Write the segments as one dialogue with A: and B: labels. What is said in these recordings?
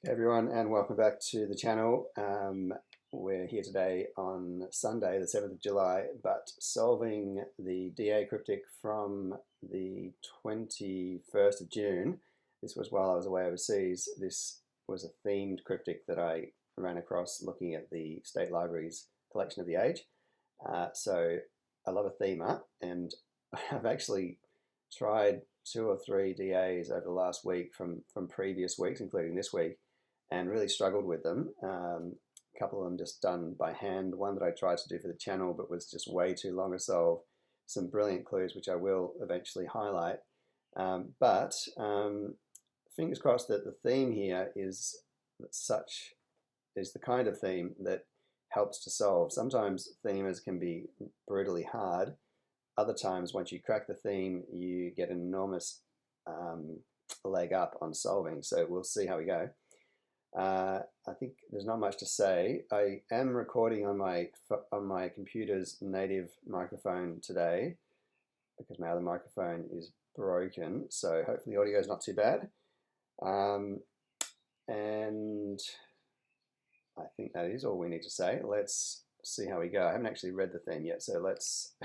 A: Hey everyone, and welcome back to the channel. We're here today on Sunday, the 7th of July, but solving the DA cryptic from the 21st of June. This was while I was away overseas. This was a themed cryptic that I ran across looking at the State Library's collection of the age. So I love a theme up, and I've actually tried 2 or 3 DAs over the last week from previous weeks, including this week, and really struggled with them. A couple of them just done by hand. One that I tried to do for the channel but was just way too long to solve. Some brilliant clues which I will eventually highlight. But fingers crossed that the theme here is the kind of theme that helps to solve. Sometimes themers can be brutally hard. Other times, once you crack the theme, you get an enormous leg up on solving. So we'll see how we go. I think there's not much to say. I am recording on my computer's native microphone today because my other microphone is broken. So hopefully the audio is not too bad. And I think that is all we need to say. Let's see how we go. I haven't actually read the theme yet, so let's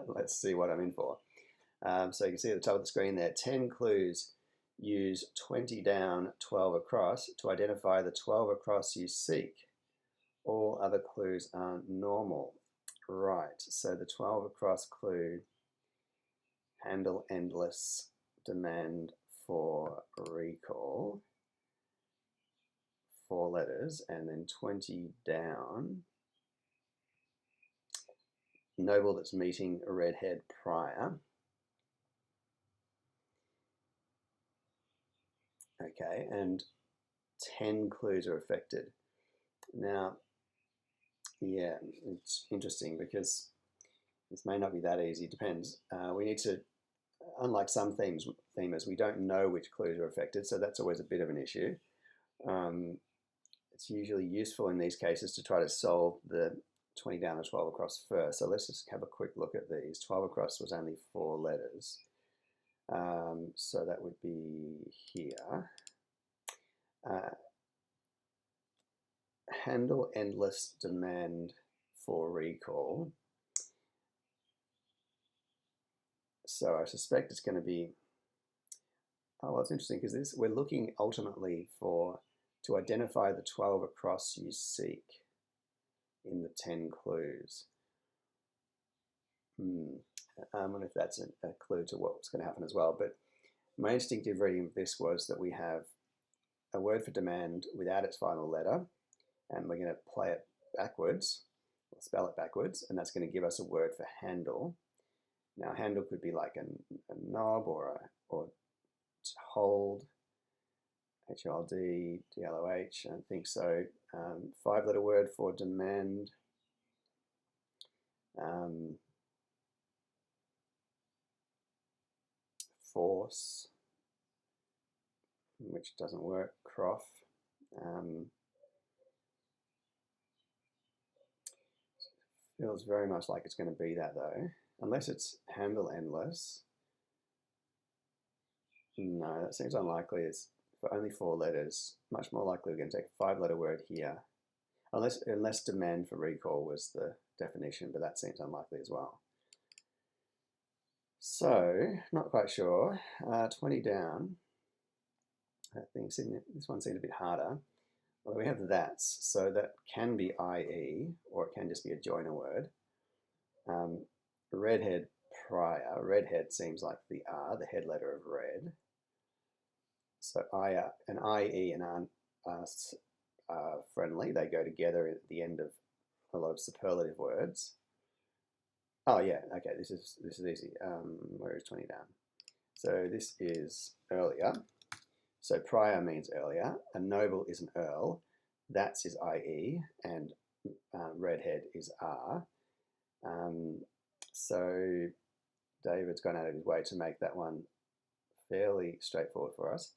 A: let's see what I'm in for. So you can see at the top of the screen there, 10 clues. Use 20 down, 12 across to identify the 12 across you seek. All other clues are normal. Right, so the 12 across clue, handle endless, demand for recall, 4 letters, and then 20 down, noble that's meeting redhead prior. Okay, and 10 clues are affected. Now, yeah, it's interesting because this may not be that easy. It depends. We need to, unlike some themers, we don't know which clues are affected, so that's always a bit of an issue. It's usually useful in these cases to try to solve the 20 down and 12 across first. So let's just have a quick look at these. 12 across was only 4 letters. So that would be here. Handle endless demand for recall. So I suspect it's going to be, oh, well, it's interesting because we're looking ultimately to identify the 12 across you seek in the 10 clues. I wonder if that's a clue to what's going to happen as well. But my instinctive reading of this was that we have a word for demand without its final letter, and we're going to play it backwards, or spell it backwards, and that's going to give us a word for handle. Now, handle could be like a knob or to hold, HLD, DLOH, I think so. 5-letter word for demand. Force, which doesn't work, croff. Feels very much like it's going to be that though, unless it's handle endless. No, that seems unlikely. It's for only 4 letters. Much more likely we're going to take a 5-letter word here, unless demand for recall was the definition, but that seems unlikely as well. So, not quite sure. 20 down. This one seemed a bit harder. Well, we have that's, so that can be IE, or it can just be a joiner word. Redhead prior. Redhead seems like the R, the head letter of red. So an IE and an are friendly. They go together at the end of a lot of superlative words. Oh yeah, okay, this is easy. Where is 20 down? So this is earlier. So prior means earlier. A noble is an earl. That's is IE, and redhead is R. So David's gone out of his way to make that one fairly straightforward for us.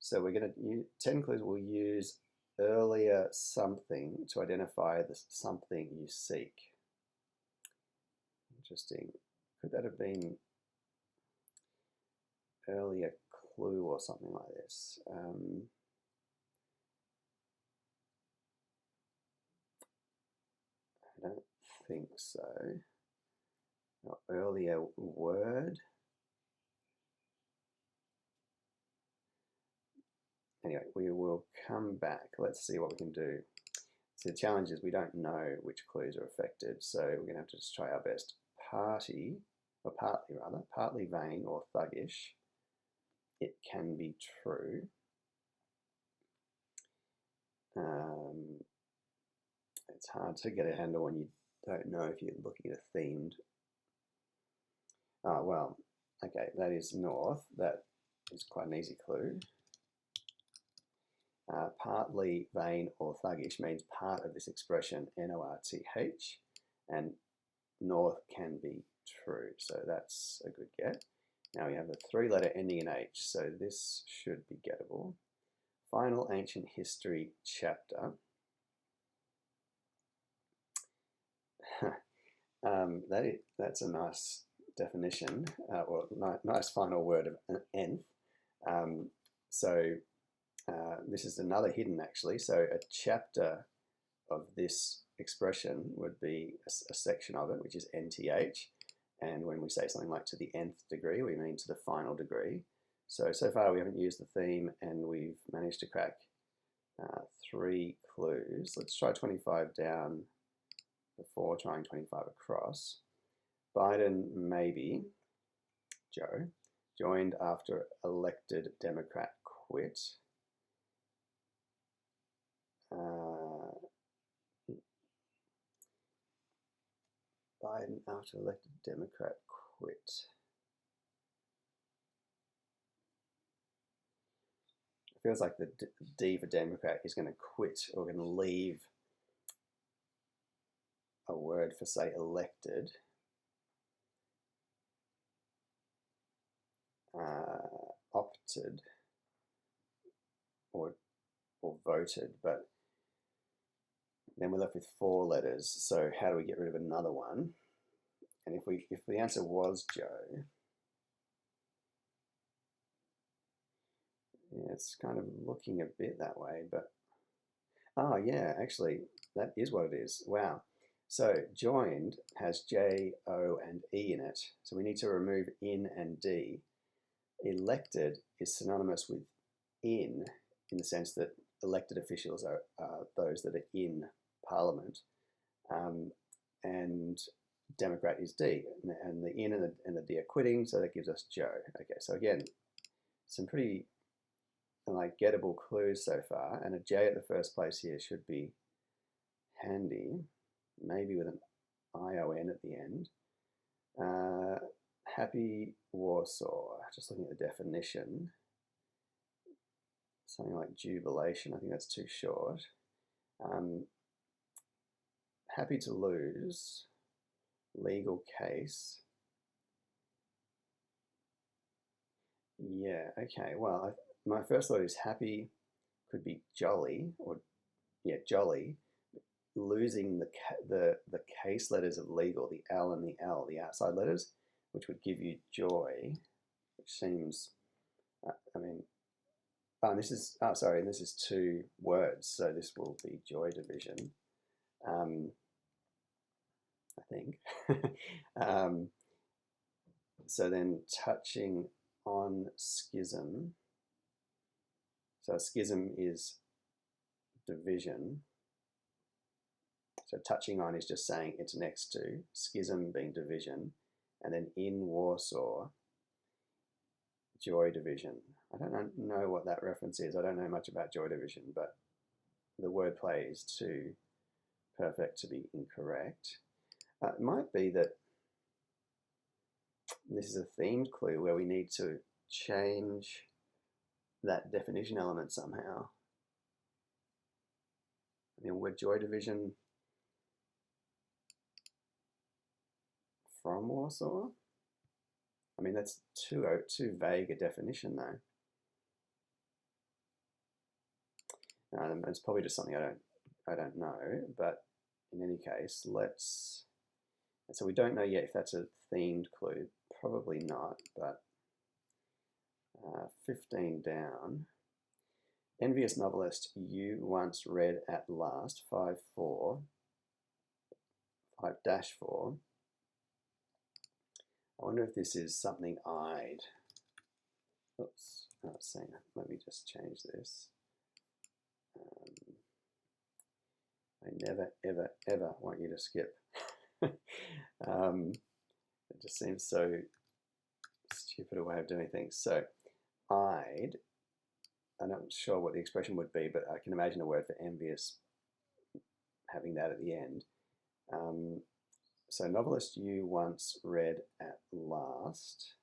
A: So we're going to use 10 clues. We'll use earlier something to identify the something you seek. Interesting. Could that have been earlier clue or something like this? think so. Earlier word. Anyway, we will come back. Let's see what we can do. So the challenge is we don't know which clues are affected, so we're going to have to just try our best. Partly vain or thuggish. It can be true. It's hard to get a handle when you don't know if you're looking at a themed. Oh, well, okay, that is north. That is quite an easy clue. Partly vain or thuggish means part of this expression, N-O-R-T-H, and north can be true, so that's a good get. Now we have a 3-letter ending in H, so this should be gettable. Final ancient history chapter. That's a nice definition, or nice final word of nth. This is another hidden actually. So a chapter of this expression would be a section of it, which is nth. And when we say something like to the nth degree, we mean to the final degree. So far we haven't used the theme and we've managed to crack 3 clues. Let's try 25 down before trying 25 across. Biden maybe, Joe, joined after elected Democrat quit. Biden after elected Democrat quit. It feels like the D for Democrat is going to quit or going to leave a word for, say, elected. Opted or voted, but then we're left with 4 letters. So how do we get rid of another one? And if the answer was Joe, yeah, it's kind of looking a bit that way, but oh yeah, actually that is what it is. Wow. So joined has J, O, and E in it. So we need to remove in and D. Elected is synonymous with in the sense that elected officials are those that are in Parliament, and Democrat is D, and the in and the D are quitting, so that gives us Joe. Okay, so again, some pretty like gettable clues so far, and a J at the first place here should be handy, maybe with an ION at the end. Happy Warsaw, just looking at the definition, something like jubilation, I think that's too short. Happy to lose, legal case. Yeah, okay, well, my first thought is happy could be jolly, or yeah, jolly. Losing the case letters of legal, the L and the L, the outside letters, which would give you joy, which seems, I mean, this is, sorry, this is 2 words, so this will be joy division, I think. So then touching on schism, so schism is division. So touching on is just saying it's next to, schism being division, and then in Warsaw, joy division. I don't know what that reference is. I don't know much about joy division, but the wordplay is too perfect to be incorrect. It might be that this is a themed clue where we need to change that definition element somehow. I mean, word joy division from Warsaw? I mean, that's too vague a definition, though. It's probably just something I don't know, but in any case, let's. So we don't know yet if that's a themed clue. Probably not, but 15 down. Envious novelist you once read at last, 5-4. type dash for. I wonder if this is something I'd. Oops, I was saying, let me just change this. I never, ever, ever want you to skip. It just seems so stupid a way of doing things. So I'm not sure what the expression would be, but I can imagine a word for envious having that at the end. So novelist you once read at last.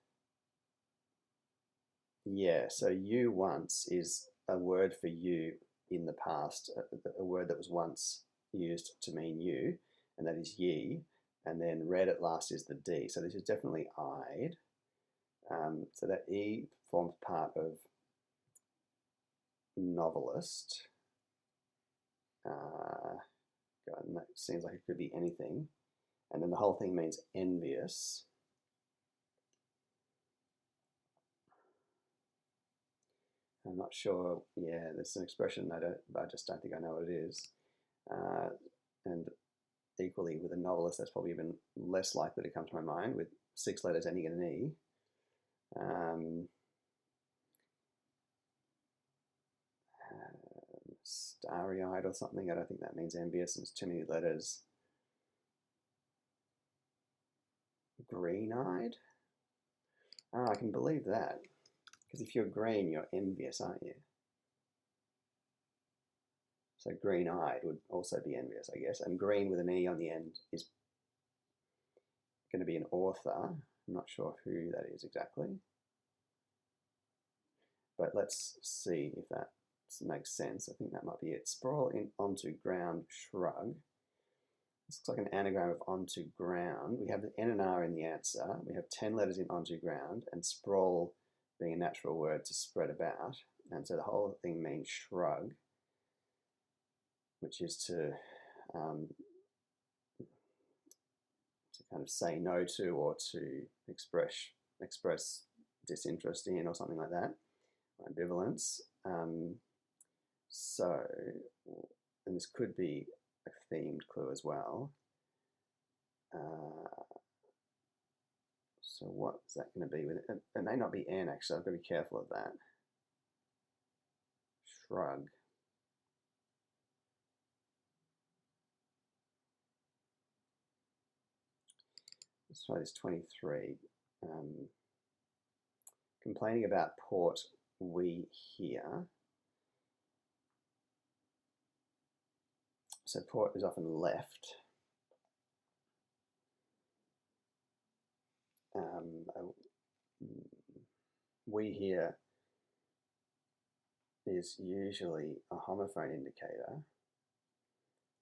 A: Yeah, so you once is a word for you in the past, a word that was once used to mean you, and that is ye, and then read at last is the D. So this is definitely I'd. So that E forms part of novelist. God, and that seems like it could be anything. And then the whole thing means envious. I'm not sure. Yeah, there's an expression I just don't think I know what it is. And equally with a novelist, that's probably even less likely to come to my mind, with 6 letters ending in an E. Starry-eyed or something. I don't think that means envious, and it's too many letters. Green-eyed? Oh, I can believe that. Because if you're green, you're envious, aren't you? So green-eyed would also be envious, I guess. And green with an E on the end is going to be an author. I'm not sure who that is exactly. But let's see if that makes sense. I think that might be it. Sprawl in onto ground, shrug. This looks like an anagram of onto ground. We have the N and R in the answer. We have 10 letters in onto ground, and sprawl being a natural word to spread about. And so the whole thing means shrug, which is to kind of say no to, or to express disinterest in, or something like that, or ambivalence. So, and this could be a themed clue as well. So what's that going to be with it? It may not be N, actually. I've got to be careful of that. Shrug. Let's try this 23. Complaining about port we hear. So port is often left. We hear is usually a homophone indicator.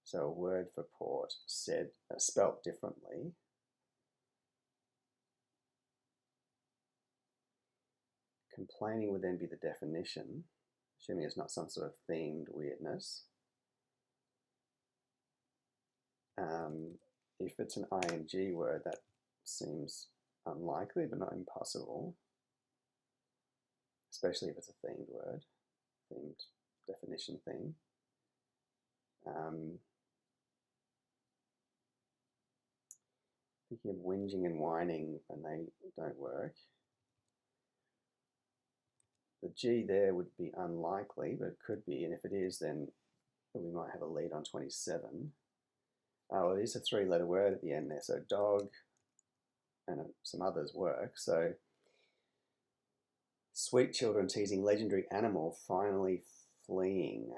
A: So a word for port said, spelt differently. Complaining would then be the definition, assuming it's not some sort of themed weirdness. If it's an ing word, that seems unlikely, but not impossible, especially if it's a themed word, themed definition thing. Thinking of whinging and whining, and they don't work. The G there would be unlikely, but it could be, and if it is, then we might have a lead on 27. Oh, it is a 3-letter word at the end there, so dog and some others work. So sweet children teasing legendary animal finally fleeing.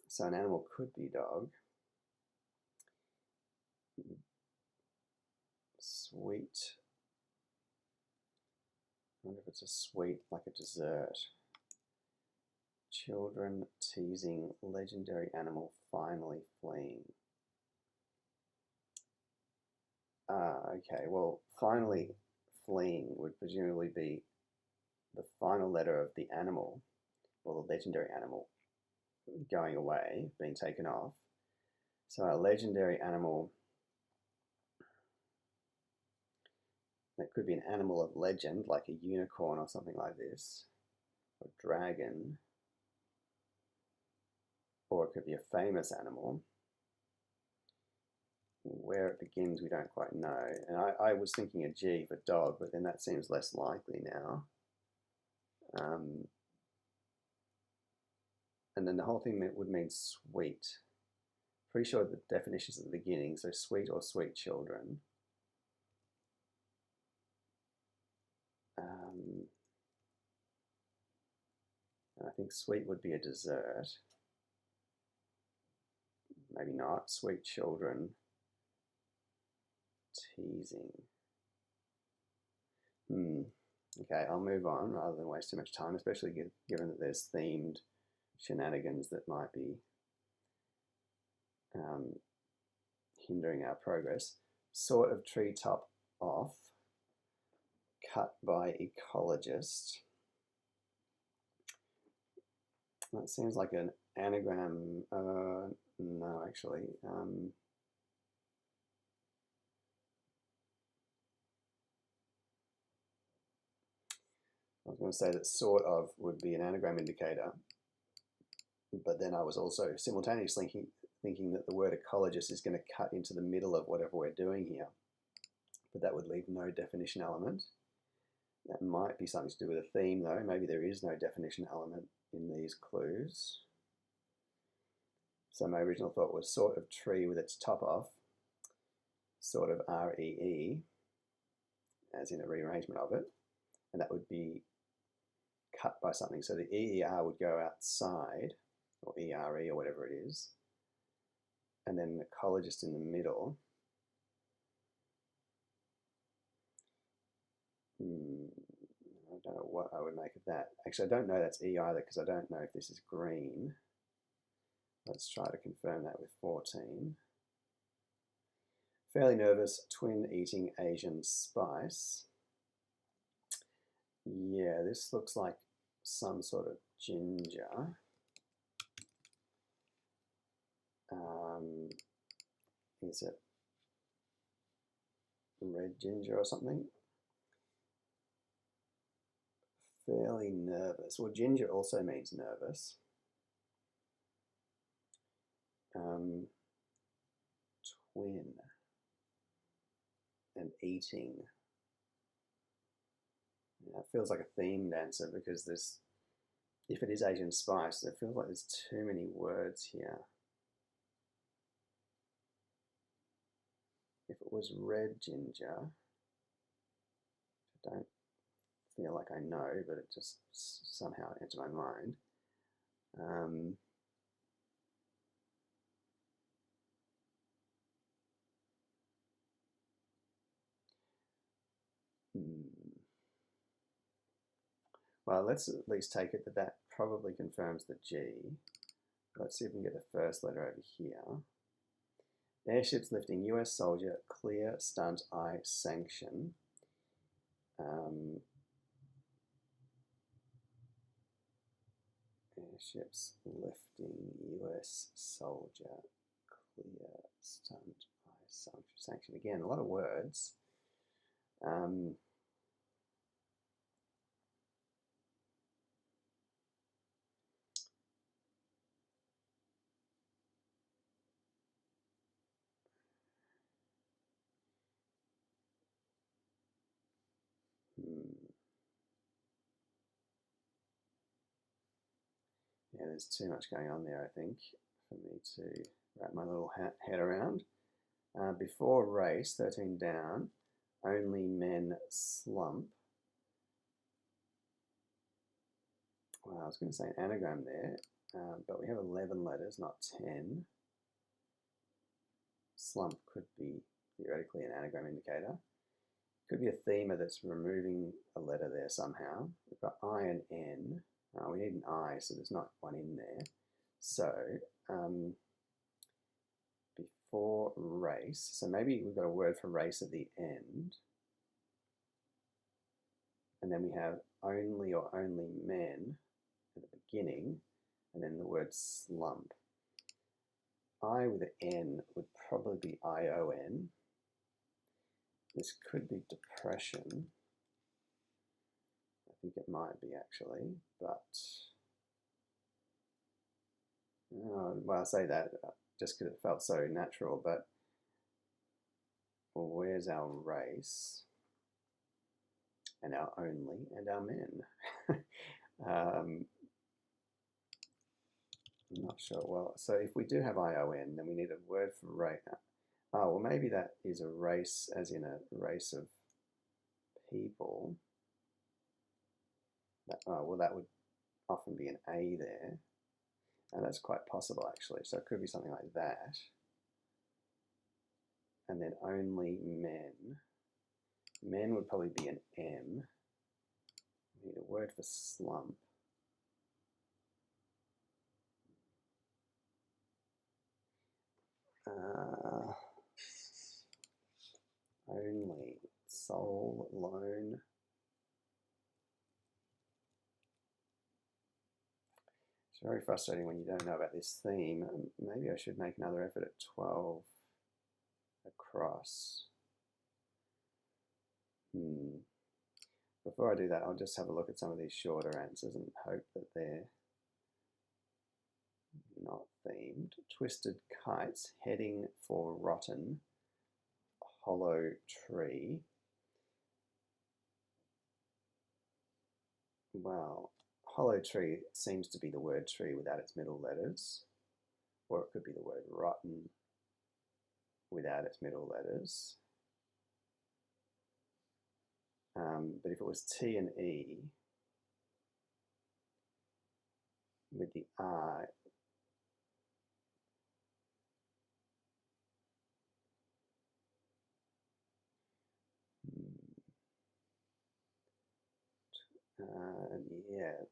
A: So an animal could be dog. Sweet. I wonder if it's a sweet like a dessert. Children teasing legendary animal finally fleeing. Okay, well, finally fleeing would presumably be the final letter of the animal, or the legendary animal, going away, being taken off. So a legendary animal, that could be an animal of legend, like a unicorn or something like this, or dragon, or it could be a famous animal. where it begins, we don't quite know. And I was thinking a G for dog, but then that seems less likely now. And then the whole thing would mean sweet. Pretty sure the definition's at the beginning, so sweet or sweet children. And I think sweet would be a dessert. Maybe not. Sweet children. Teasing. Okay, I'll move on rather than waste too much time, especially given that there's themed shenanigans that might be hindering our progress. Sort of treetop off, cut by ecologist. That seems like an anagram. No, actually. I was going to say that sort of would be an anagram indicator, but then I was also simultaneously thinking that the word ecologist is going to cut into the middle of whatever we're doing here, but that would leave no definition element. That might be something to do with a theme though. Maybe there is no definition element in these clues. So my original thought was sort of tree with its top off, sort of REE, as in a rearrangement of it, and that would be cut by something. So the EER would go outside, or ERE or whatever it is, and then the ecologist in the middle. I don't know what I would make of that. Actually, I don't know that's E either because I don't know if this is green. Let's try to confirm that with 14. Fairly nervous, twin eating Asian spice. Yeah, this looks like some sort of ginger. Is it red ginger or something? Fairly nervous. Well, ginger also means nervous. Twin and eating. Yeah, it feels like a themed answer because there's, if it is Asian spice, it feels like there's too many words here. If it was red ginger, I don't feel like I know, but it just somehow entered my mind. Well, let's at least take it that that probably confirms the G. Let's see if we can get the first letter over here. Airships lifting US soldier, clear stunt eye sanction. Airships lifting US soldier, clear stunt eye sanction. Again, a lot of words. Yeah, there's too much going on there, I think, for me to wrap my little head around. Before race, 13 down, only men slump. Well, I was going to say an anagram there, but we have 11 letters, not 10. Slump could be theoretically an anagram indicator. Could be a thema that's removing a letter there somehow. We've got I and N. We need an I, so there's not one in there. So before race, so maybe we've got a word for race at the end. And then we have only or only men at the beginning, and then the word slump. I with an N would probably be ION. This could be depression. I think it might be actually, but well, I say that just because it felt so natural, but Well, where's our race and our only and our men? I'm not sure. Well, so if we do have ION, then we need a word for race. Oh, well, maybe that is a race, as in a race of people. Oh, well, that would often be an A there. And that's quite possible, actually. So it could be something like that. And then only men. Men would probably be an M. We need a word for slump. Only, soul, lone. It's very frustrating when you don't know about this theme. Maybe I should make another effort at 12 across. Before I do that, I'll just have a look at some of these shorter answers and hope that they're not themed. Twisted kites, heading for rotten, hollow tree. Well, hollow tree seems to be the word tree without its middle letters, or it could be the word rotten without its middle letters. But if it was T and E with the R, yeah.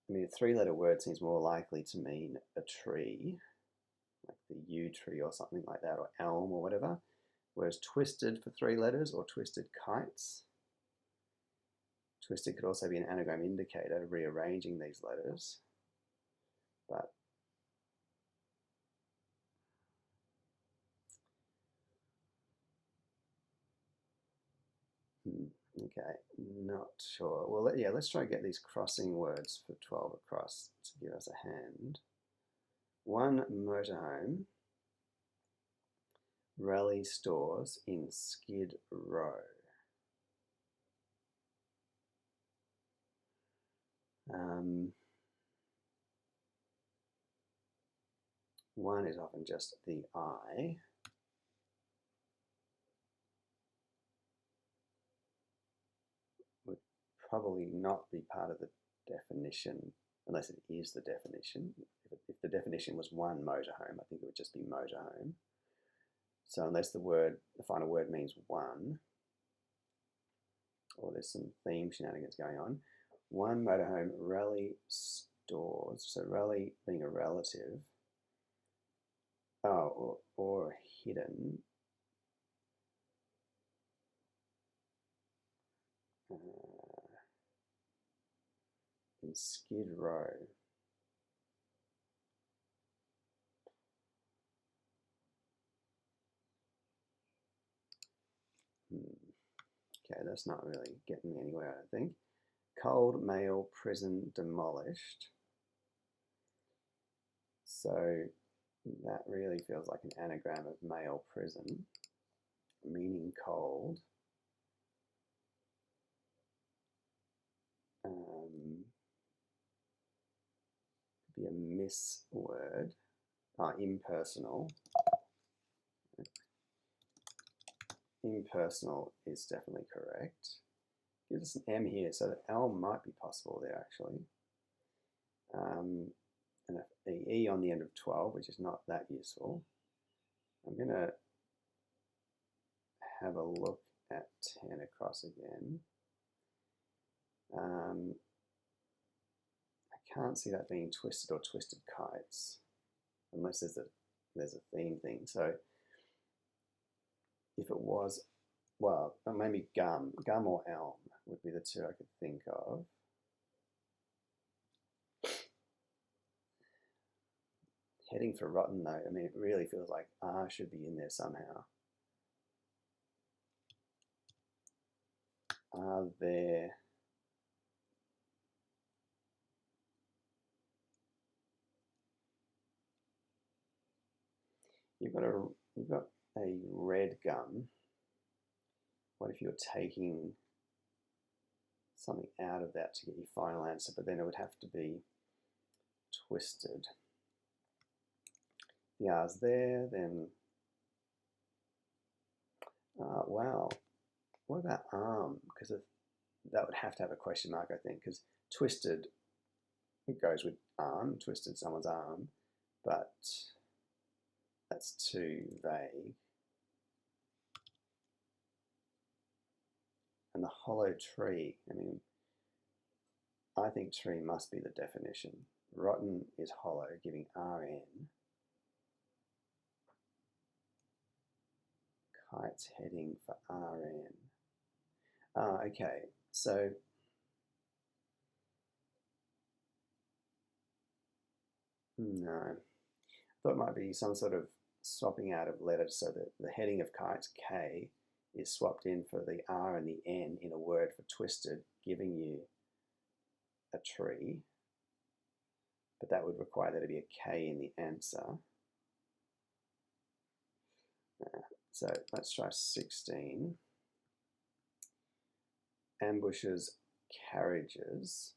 A: I mean, a three-letter word seems more likely to mean a tree, like the yew tree or something like that, or elm or whatever. Whereas twisted for three letters, or twisted kites. Twisted could also be an anagram indicator, rearranging these letters. But okay, not sure. Well, yeah, let's try and get these crossing words for 12 across to give us a hand. One motorhome, rally stores in Skid Row. One is often just the I. Would probably not be part of the definition, unless it is the definition. If the definition was one motorhome, I think it would just be motorhome. So unless the final word means one, or there's some theme shenanigans going on, one motorhome, rally stores. So rally being a relative, or hidden. In Skid Row. Okay, that's not really getting me anywhere, I think. Cold male prison demolished. So that really feels like an anagram of male prison, meaning cold. Could be a miss word. Impersonal. Impersonal is definitely correct. Gives us an M here, so the L might be possible there actually. And an E on the end of 12, which is not that useful. I'm going to have a look at 10 across again. I can't see that being twisted or twisted kites, unless there's a theme thing. So if it was, well, maybe gum or elm would be the two I could think of. Heading for rotten though, I mean, it really feels like R should be in there somehow. Are there you've got a red gum, what if you're taking something out of that to get your final answer, but then it would have to be twisted. The R's there, then, wow, what about arm? Because that would have to have a question mark, I think, because twisted, it goes with arm, twisted someone's arm, but that's too vague. And the hollow tree, I mean, I think tree must be the definition. Rotten is hollow, giving RN. Kite's heading for RN. Okay, so no. I thought it might be some sort of swapping out of letters so that the heading of kites, K, is swapped in for the R and the N in a word for twisted, giving you a tree. But that would require there to be a K in the answer. So let's try 16. Ambushes, carriages.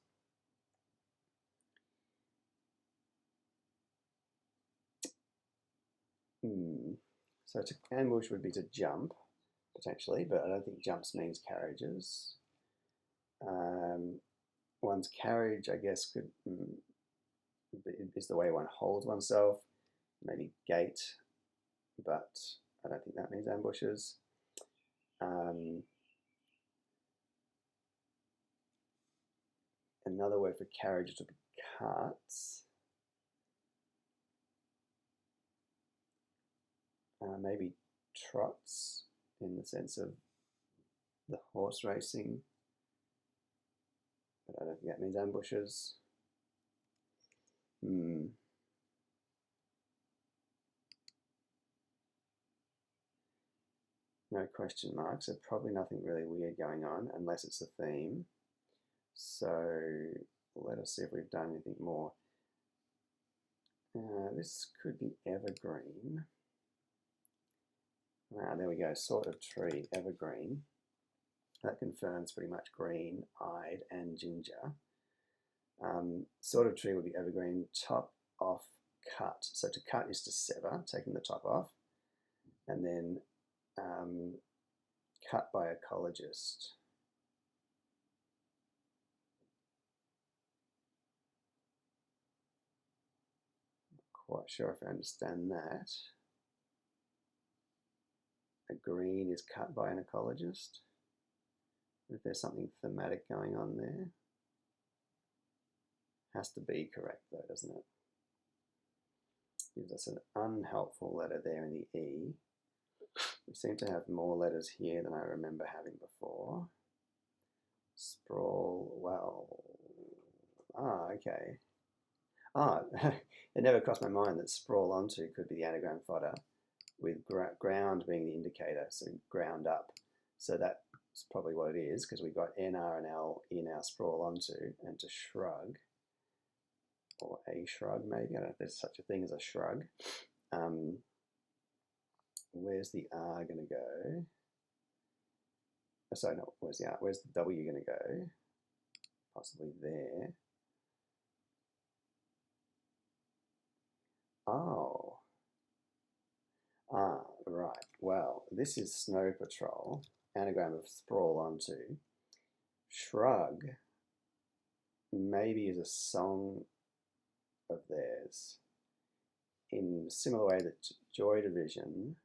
A: So to ambush would be to jump, potentially, but I don't think jumps means carriages. One's carriage, I guess, could is the way one holds oneself. Maybe gait, but I don't think that means ambushes. Another word for carriage would be carts. Maybe trots in the sense of the horse racing, but I don't think that means ambushes. No question marks, so probably nothing really weird going on unless it's a theme. So let us see if we've done anything more. This could be evergreen. There we go, sort of tree, evergreen. That confirms pretty much green-eyed and ginger. Sort of tree would be evergreen, top, off, cut. So to cut is to sever, taking the top off, and then cut by ecologist. Not quite sure if I understand that. A green is cut by an ecologist. If there's something thematic going on there. Has to be correct though, doesn't it? Gives us an unhelpful letter there in the E. We seem to have more letters here than I remember having before. Sprawl, well, okay. It never crossed my mind that sprawl onto could be the anagram fodder, with ground being the indicator, so ground up. So that's probably what it is, because we've got NR and L in our sprawl onto, and to shrug, or a shrug maybe, I don't know if there's such a thing as a shrug. Where's the R going to go? Oh, sorry, no, where's the R? Where's the W going to go? Possibly there. Oh. Right. Well, this is Snow Patrol, anagram of sprawl onto. Shrug maybe is a song of theirs. In a similar way that Joy Division,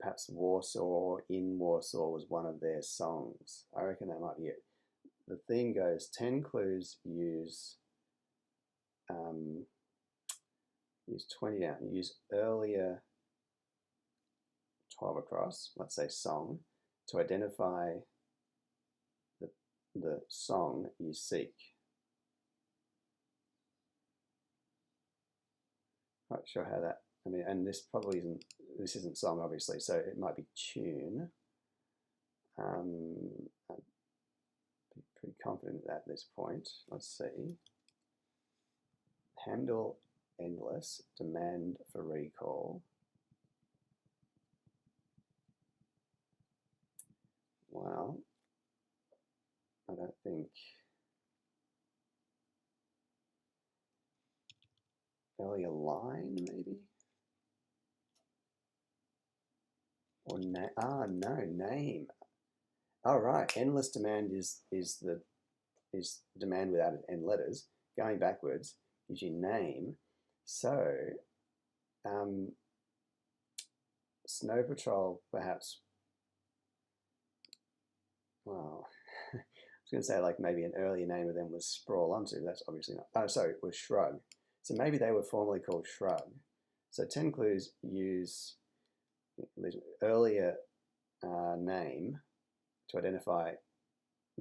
A: perhaps Warsaw, in Warsaw was one of their songs. I reckon that might be it. The theme goes 10 clues, use 20 out, and use earlier 12 across, let's say song, to identify the song you seek. Not sure how that, I mean, and this probably isn't, this isn't song obviously, so it might be tune. I'd be pretty confident at this point. Let's see. Handle endless, demand for recall. Well, I don't think earlier line maybe, or no, name. Oh right, endless demand is demand without n letters. Going backwards gives you name. So Snow Patrol perhaps. Well, I was going to say like maybe an earlier name of them was Sprawl Onto. That's obviously not. Oh, sorry, it was Shrug. So maybe they were formerly called Shrug. So 10 clues use earlier name to identify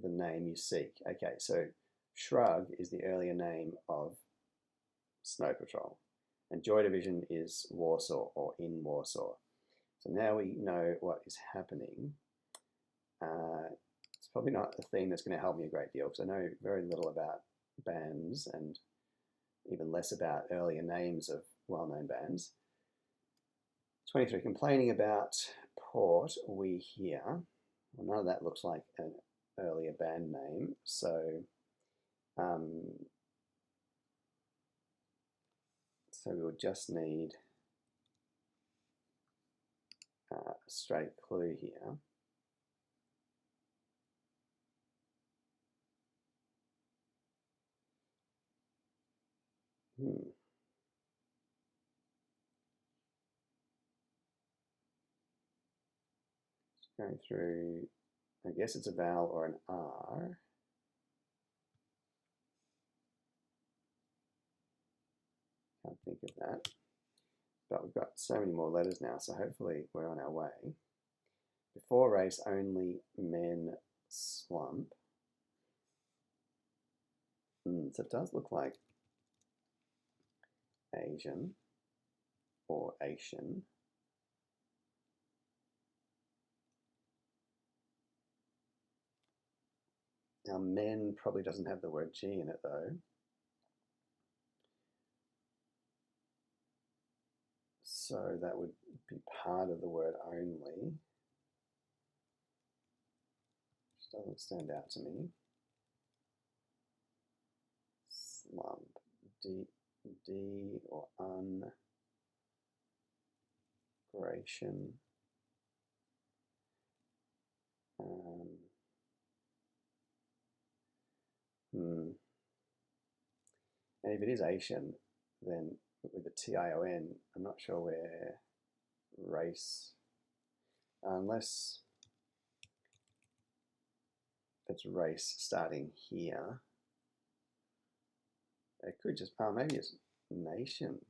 A: the name you seek. Okay, so Shrug is the earlier name of Snow Patrol, and Joy Division is Warsaw or in Warsaw. So now we know what is happening. It's probably not a theme that's going to help me a great deal because I know very little about bands and even less about earlier names of well-known bands. 23, complaining about port, we hear. Well, none of that looks like an earlier band name, so we would just need a straight clue here. Going through, I guess it's a vowel or an R. Can't think of that. But we've got so many more letters now, so hopefully we're on our way. Before race, only men slump. So it does look like Asian or Asian. Now, men probably doesn't have the word G in it, though. So that would be part of the word only. Which doesn't stand out to me. Slump. D or ungration. And if it is Asian, then with the T-I-O-N, I'm not sure where race, unless it's race starting here. It could just, maybe it's nation,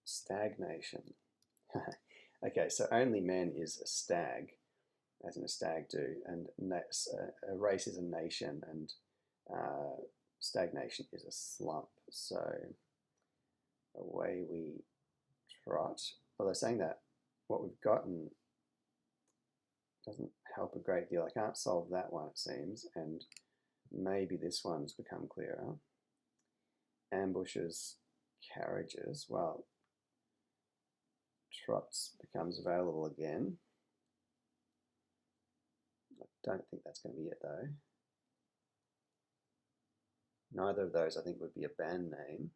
A: stagnation. Okay, so only men is a stag, as in a stag do, and a race is a nation, and stagnation is a slump. So away we trot. Well, they're saying that what we've gotten doesn't help a great deal. I can't solve that one, it seems, and maybe this one's become clearer. Ambushes, carriages. Well, trots becomes available again. I don't think that's going to be it, though. Neither of those, I think, would be a band name.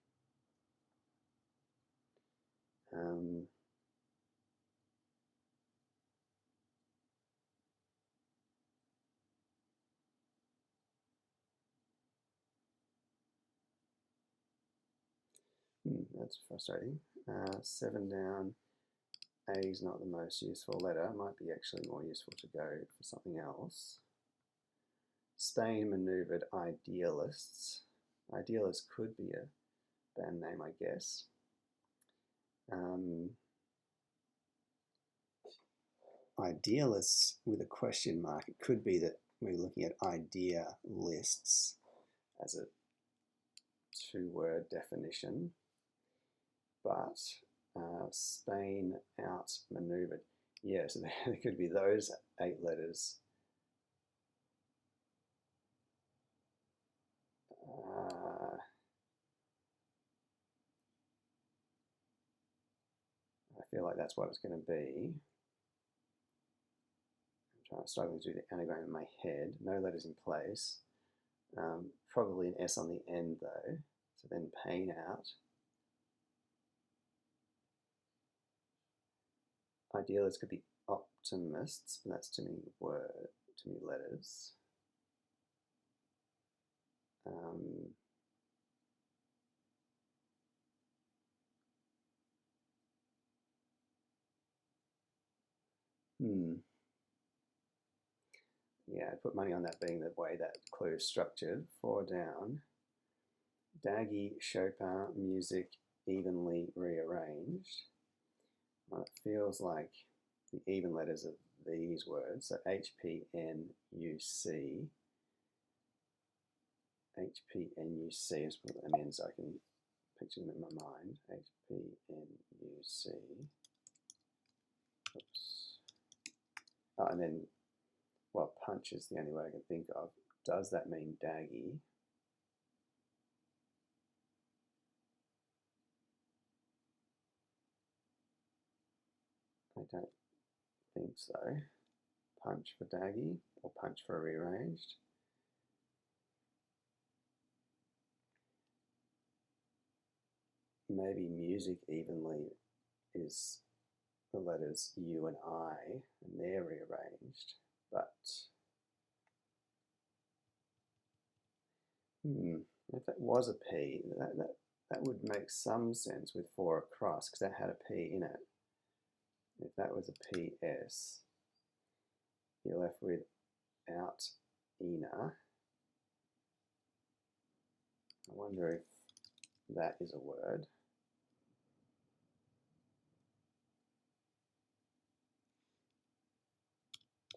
A: That's frustrating. 7 down. A is not the most useful letter. Might be actually more useful to go for something else. Spain maneuvered idealists. Idealists could be a band name, I guess. Idealists with a question mark. It could be that we're looking at idea lists as a two-word definition. But Spain outmaneuvered. Yeah, so there could be those 8 letters. I feel like that's what it's going to be. I'm struggling to do the anagram in my head. No letters in place. Probably an S on the end though. So then pain out. Idealists could be optimists, but that's too many words, too many letters. Yeah, I'd put money on that being the way that clue is structured. 4 down. Daggy, Chopin, music, evenly rearranged. Well, it feels like the even letters of these words. So HPNUC. HPNUC is what that means. So I can picture them in my mind. HPNUC. Oops. Oh, and then, well, punch is the only way I can think of. Does that mean daggy? I don't think so. Punch for daggy or punch for rearranged. Maybe music evenly is the letters U and I, and they're rearranged, but if that was a P, that would make some sense with 4 across, because that had a P in it. If that was a PS, you're left with out Ina. I wonder if that is a word.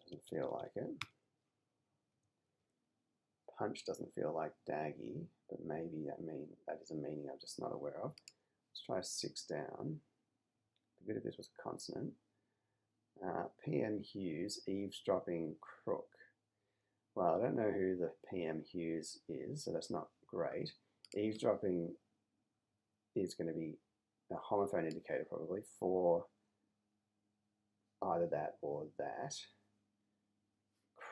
A: Doesn't feel like it. Punch doesn't feel like daggy, but maybe that is a meaning I'm just not aware of. Let's try 6 down. Be good if this was a consonant. PM Hughes, eavesdropping crook. Well, I don't know who the PM Hughes is, so that's not great. Eavesdropping is going to be a homophone indicator probably for either that or that.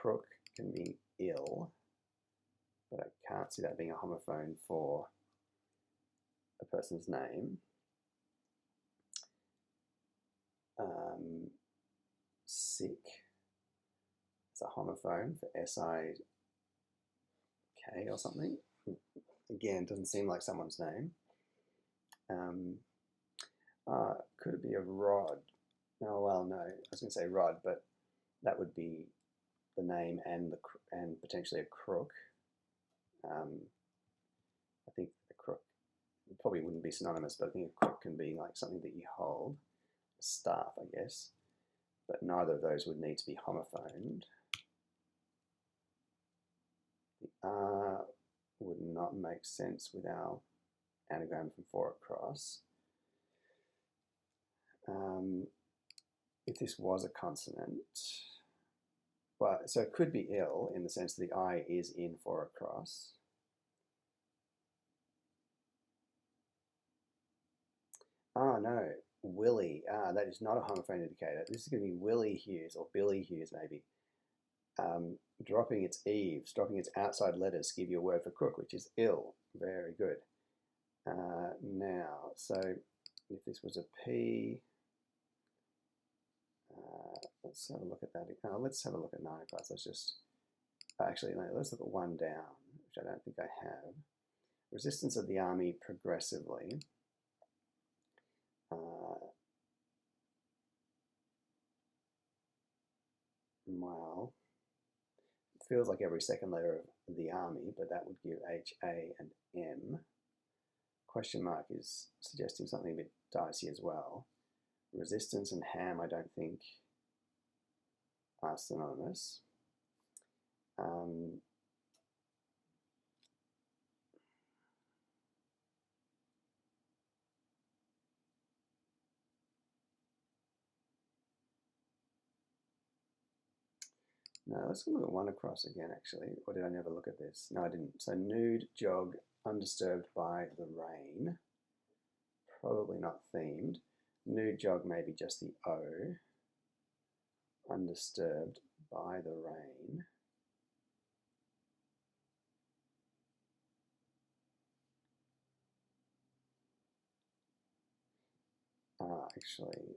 A: Crook can be ill, but I can't see that being a homophone for a person's name. Sick. It's a homophone for SIK or something. Again, doesn't seem like someone's name. Could it be a rod? Oh, well, no. I was going to say rod, but that would be the name and potentially a crook. I think a crook probably wouldn't be synonymous, but I think a crook can be like something that you hold, a staff, I guess. But neither of those would need to be homophoned. The R would not make sense with our anagram from 4 across. If this was a consonant, well, so it could be ill in the sense that the I is in 4 across. No, Willie. That is not a homophone indicator. This is going to be Willie Hughes or Billy Hughes, maybe. Dropping its eaves, dropping its outside letters, give you a word for crook, which is ill. Very good. Now, so if this was a P, let's have a look at that. Let's have a look at 9 across. Let's just, actually, no, let's look at 1 down, which I don't think I have. Resistance of the army progressively. Well, it feels like every second letter of the army, but that would give H, A, and M. Question mark is suggesting something a bit dicey as well. Resistance and ham, I don't think are synonymous. No, let's look at 1 across again, actually. Or did I never look at this? No, I didn't. So nude, jog, undisturbed by the rain. Probably not themed. Nude jog, maybe just the O. Undisturbed by the rain. Actually,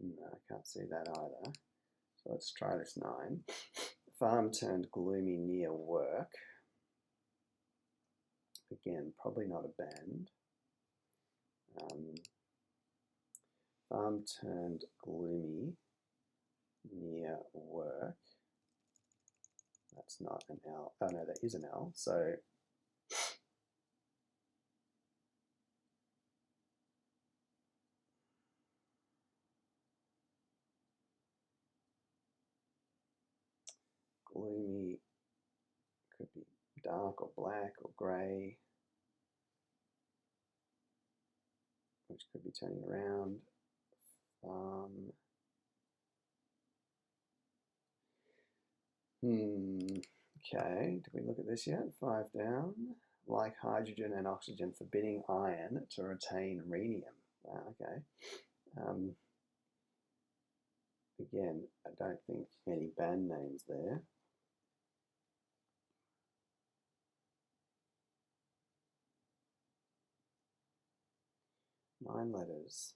A: no, I can't see that either. So let's try this 9. Farm turned gloomy near work. Again, probably not a band. Farm turned gloomy near work. That's not an L. Oh no, that is an L. So gloomy could be dark or black or grey, which could be turning around. Okay, did we look at this yet? 5 down. Like hydrogen and oxygen, forbidding iron to retain rhenium. Wow, okay. Again, I don't think any band names there. Nine letters.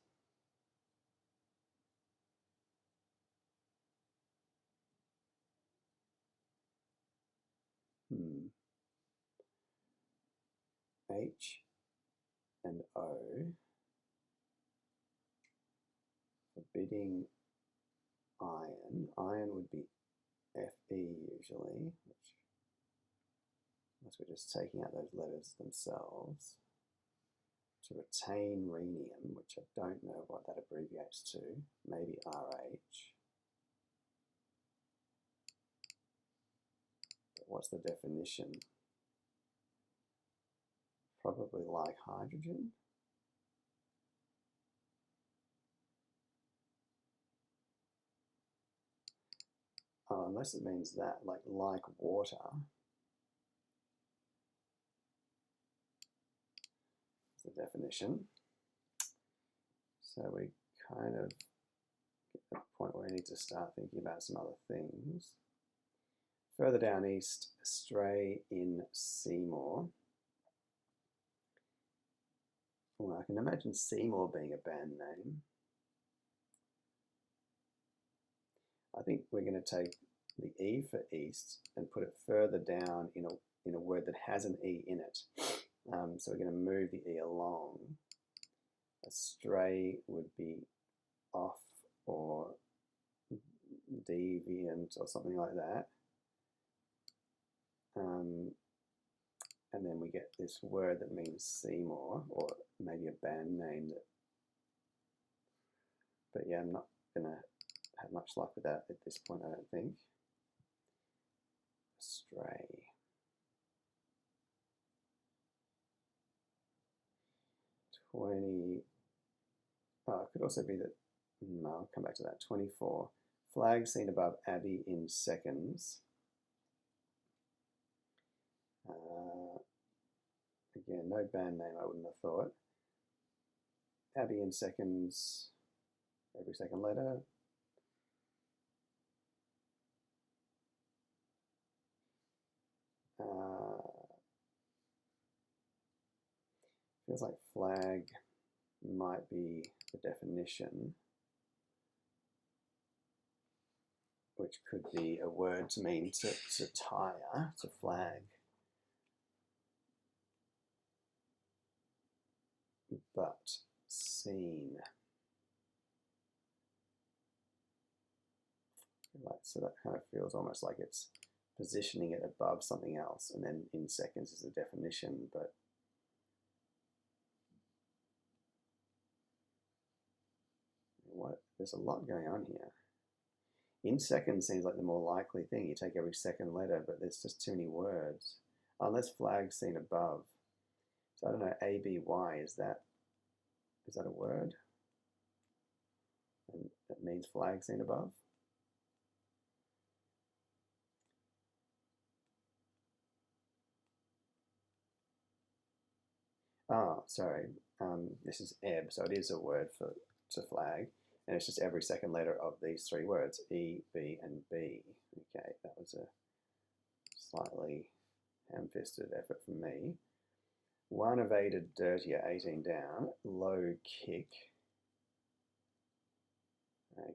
A: H and O. Forbidding iron. Iron would be Fe usually, which, unless we're just taking out those letters themselves. To retain rhenium, which I don't know what that abbreviates to. Maybe RH. But what's the definition? Probably like hydrogen. Oh, unless it means that, like water. That's the definition. So we kind of get to the point where we need to start thinking about some other things. Further down east, Stray in Seymour. Well, I can imagine Seymour being a band name. I think we're going to take the E for east and put it further down in a word that has an E in it. So we're going to move the E along. Astray would be off or deviant or something like that. And then we get this word that means Seymour, or maybe a band name. But yeah, I'm not going to have much luck with that at this point, I don't think. Stray. It could also be that, no, I'll come back to that. 24. Flag seen above Abbey in seconds. Again, no band name, I wouldn't have thought. Abbey in seconds, every second letter. Feels like flag might be the definition, which could be a word to mean to tire, to flag. But seen. So that kind of feels almost like it's positioning it above something else, and then in seconds is the definition, but there's a lot going on here. In seconds seems like the more likely thing. You take every second letter, but there's just too many words. Unless flag seen above. So I don't know, ABY, is that a word? And that means flag seen above? Oh, sorry. This is ebb, so it is a word for to flag, and it's just every second letter of these three words: E, B, and B. Okay, that was a slightly ham-fisted effort from me. One evaded dirtier, 18 down, low kick.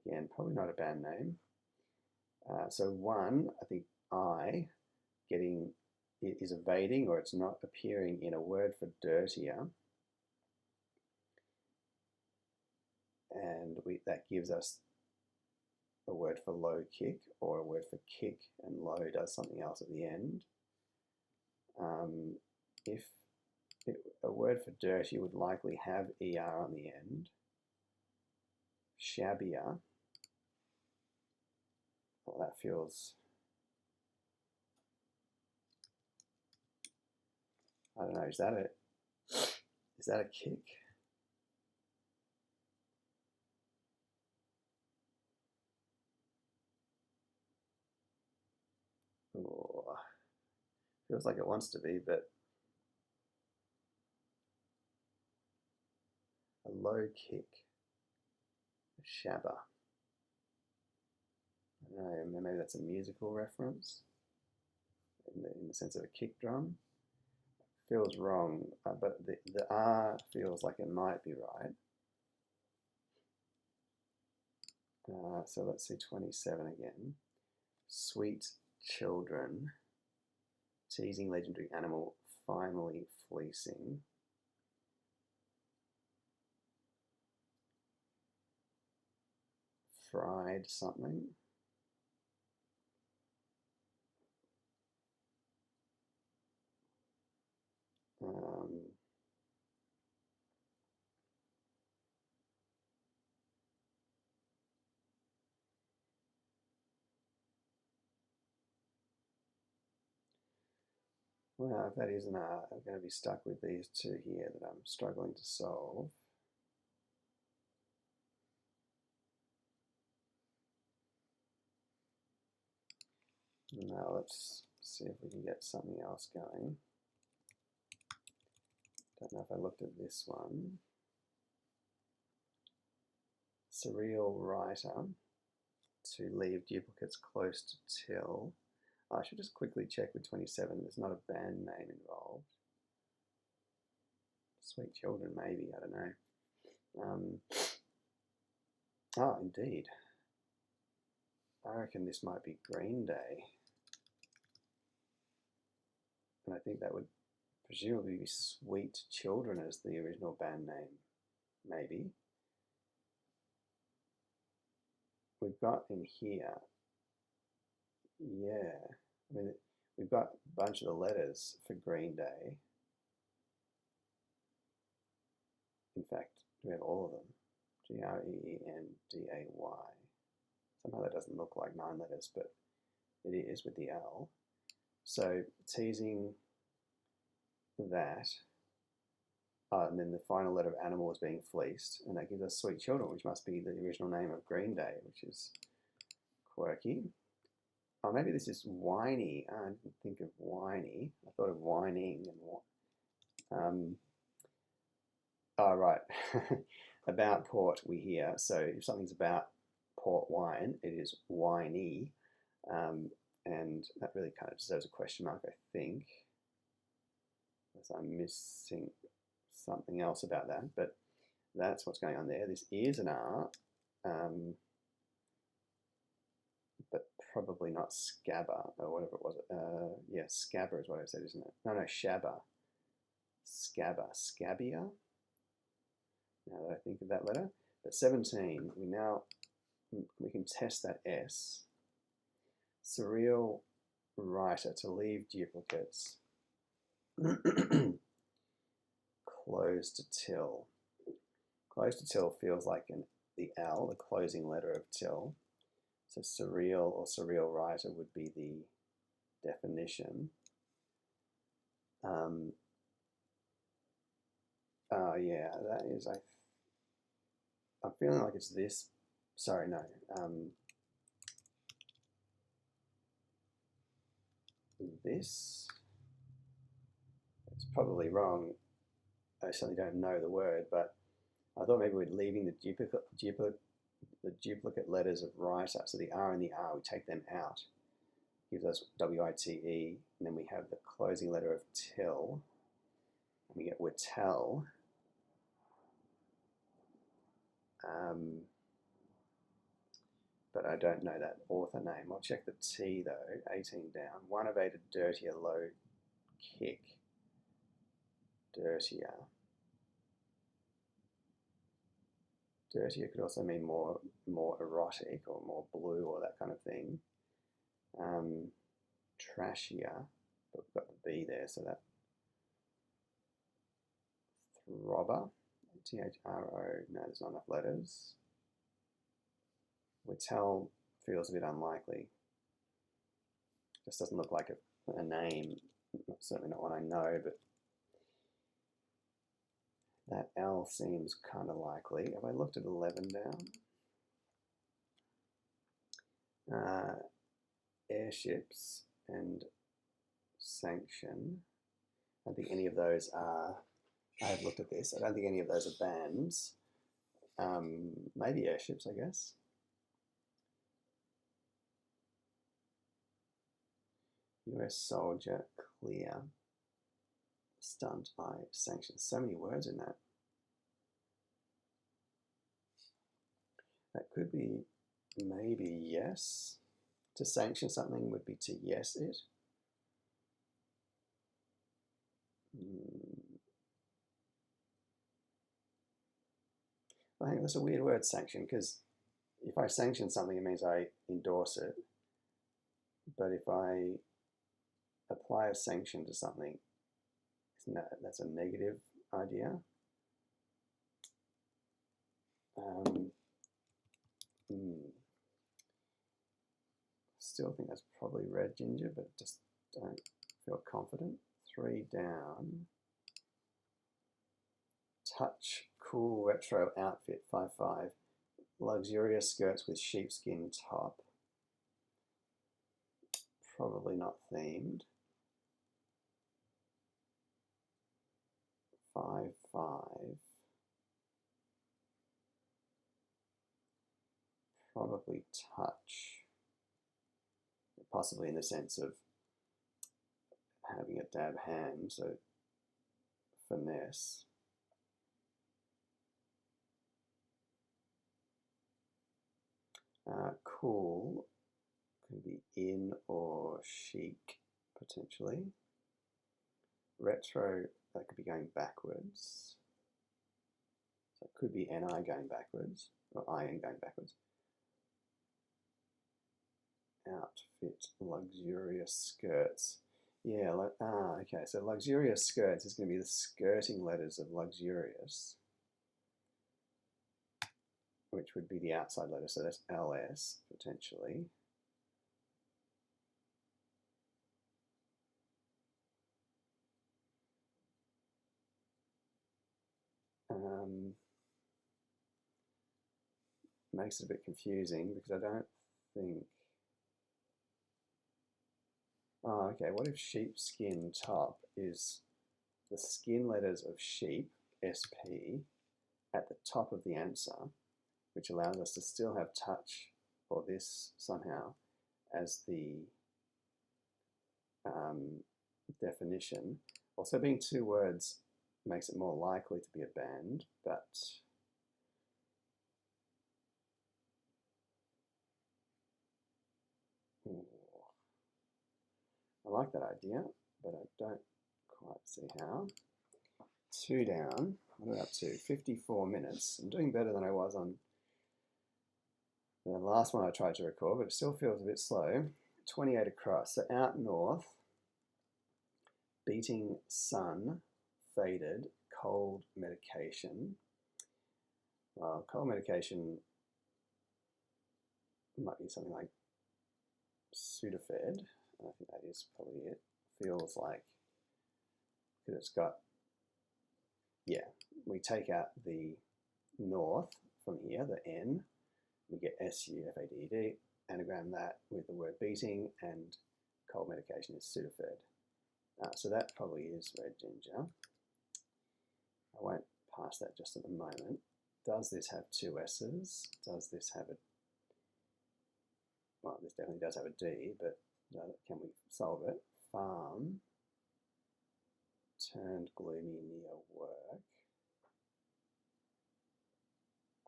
A: Again, probably not a band name. So one, I think I getting is evading, or it's not appearing in a word for dirtier, and that gives us a word for low kick, or a word for kick, and low does something else at the end. If a word for dirty would likely have er on the end. Shabbier. Well, that feels, I don't know, is that a kick? Oh, feels like it wants to be, but a low kick, a shabba. I don't know, maybe that's a musical reference in the sense of a kick drum. Feels wrong, but the R feels like it might be right. So let's see 27 again. Sweet children, teasing legendary animal, finally fleecing. Fried something. Well, if that is an R, I'm going to be stuck with these two here that I'm struggling to solve. Now let's see if we can get something else going. Don't know if I looked at this one. Surreal writer, to leave duplicates close to till. I should just quickly check with 27. There's not a band name involved. Sweet children, maybe, I don't know. Oh, indeed. I reckon this might be Green Day. And I think that would presumably be Sweet Children as the original band name, maybe. We've got in here, yeah, I mean, we've got a bunch of the letters for Green Day. In fact, we have all of them. Greenday. Somehow that doesn't look like 9 letters, but it is with the L. So teasing that, and then the final letter of animal is being fleeced, and that gives us Sweet Children, which must be the original name of Green Day, which is quirky. Oh, maybe this is whiny. I didn't think of whiny. I thought of whining and oh, right. About port we hear. So if something's about port wine, it is whiny. And that really kind of deserves a question mark, I think. Unless I'm missing something else about that. But that's what's going on there. This is an R. But probably not scabba or whatever it was. Yeah, scabba is what I said, isn't it? No, shabba. Scabba. Scabbia. Now that I think of that letter. But 17, we can test that S. Surreal writer, to leave duplicates. Close to till. Close to till feels like the L, the closing letter of till. So surreal or surreal writer would be the definition. Yeah, that is, I'm feeling like it's this. Sorry, no. This. It's probably wrong. I certainly don't know the word, but I thought maybe we're leaving the duplicate letters of writer, so the R and the R, we take them out, gives us W-I-T-E, and then we have the closing letter of till, and we get Whittle. But I don't know that author name. I'll check the T though, 18 down. One of 8, a dirtier, low kick. Dirtier. Dirtier could also mean more erotic or more blue or that kind of thing. Trashier, but we've got the B there, so that throbber, T-H-R-O, no, there's not enough letters. Whittle feels a bit unlikely. Just doesn't look like a name, certainly not one I know, but that L seems kind of likely. Have I looked at 11 down? Airships and sanction. I don't think any of those are, I have looked at this, I don't think any of those are bands. Maybe airships, I guess. US soldier, clear, stunned by sanctions. So many words in that. That could be maybe yes. To sanction something would be to yes it. I think that's a weird word, sanction, because if I sanction something, it means I endorse it. But if I apply a sanction to something, that's a negative idea. Still think that's probably red ginger, but just don't feel confident. 3 down. Touch, cool retro outfit, 5-5. Luxurious skirts with sheepskin top. Probably not themed. 5-5. Probably touch. Possibly in the sense of having a dab hand, so finesse. Cool could be in or chic, potentially. Retro, that could be going backwards. So it could be NI going backwards, or IN going backwards. Outfit, luxurious skirts. Yeah, okay, so luxurious skirts is going to be the skirting letters of luxurious, which would be the outside letter, so that's LS, potentially. Makes it a bit confusing because I don't think... Oh, okay, what if sheepskin top is the skin letters of sheep, SP, at the top of the answer, which allows us to still have touch for this somehow as the definition. Also, being 2 words makes it more likely to be a band, but I like that idea, but I don't quite see how. 2 down. What are we up to? 54 minutes. I'm doing better than I was on the last one I tried to record, but it still feels a bit slow. 28 across. So out north, beating sun, faded, cold medication. Well, cold medication might be something like Sudafed. I think that is probably it. Feels like, because it's got, yeah, we take out the north from here, the N, we get SUFADED, anagram that with the word beating, and cold medication is Sudafed. So that probably is red ginger. I won't pass that just at the moment. Does this have two S's? Does this have a, well, this definitely does have a D, but can we solve it? Farm turned gloomy near work.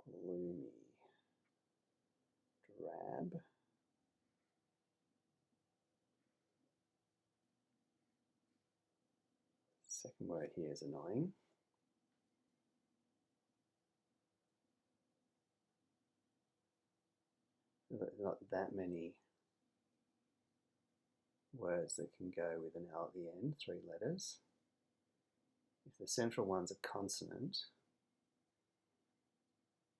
A: Gloomy, drab. Second word here is annoying. There's not that many words that can go with an L at the end, 3 letters. If the central one's a consonant,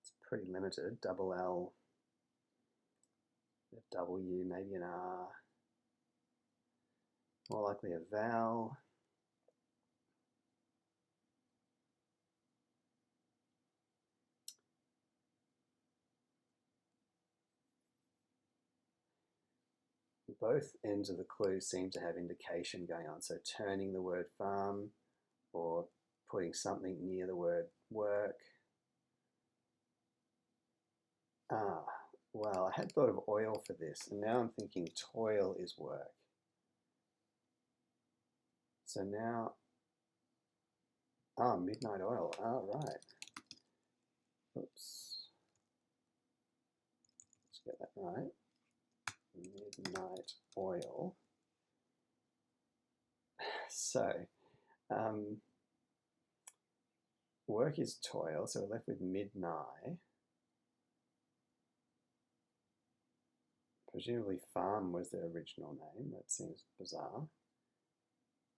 A: it's pretty limited. Double L, a W, maybe an R. More likely a vowel. Both ends of the clue seem to have indication going on. So turning the word farm or putting something near the word work. Ah, well, I had thought of oil for this, and now I'm thinking toil is work. So now, midnight oil. Right. Oops. Let's get that right. Midnight oil. So, work is toil, so we're left with midnight. Presumably farm was their original name. That seems bizarre.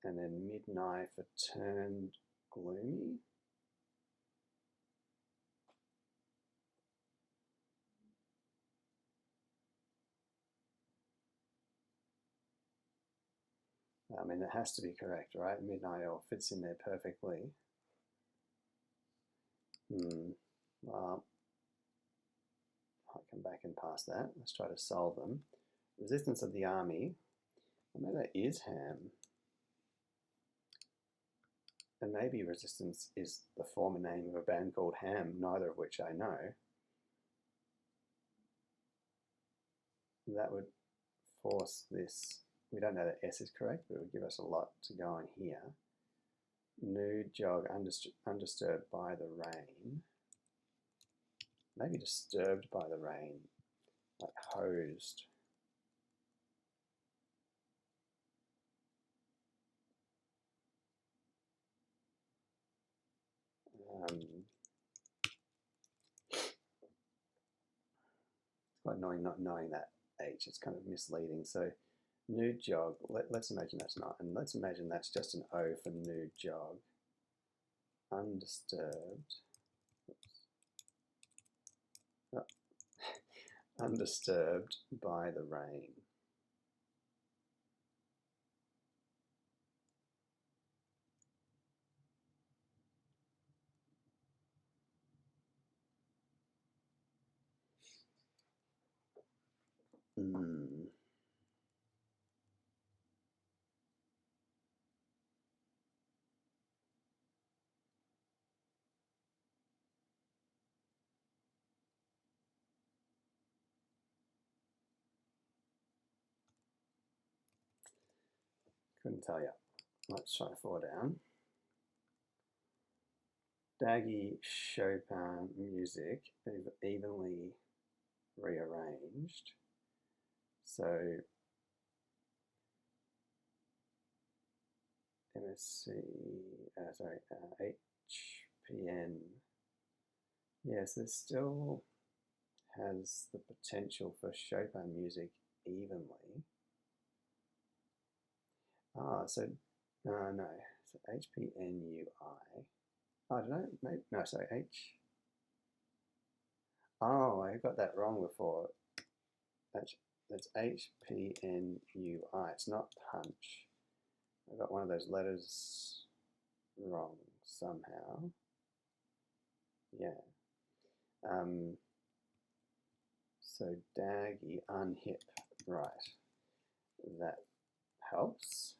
A: And then midnight for turned gloomy. I mean, it has to be correct, right? Midnight oil fits in there perfectly. Well, I'll come back and pass that. Let's try to solve them. Resistance of the army. Well, maybe that is ham. And maybe Resistance is the former name of a band called Ham, neither of which I know. That would force this. We don't know that S is correct, but it would give us a lot to go on here. Nude jog undisturbed by the rain. Maybe disturbed by the rain, like hosed. It's quite annoying not knowing that H. It's kind of misleading. So nude jog, let's imagine that's not, and let's imagine that's just an O for nude jog. Undisturbed. Oh. Undisturbed by the rain. Couldn't tell you. Let's try 4 down. Daggy Chopin music, evenly rearranged. So MSC, HPN. Yes, this still has the potential for Chopin music evenly. So no, so HPNUI. I don't know, maybe, no, sorry, oh, I got that wrong before. That's HPNUI, it's not punch. I got one of those letters wrong somehow. Yeah. So daggy, unhip, right. That helps.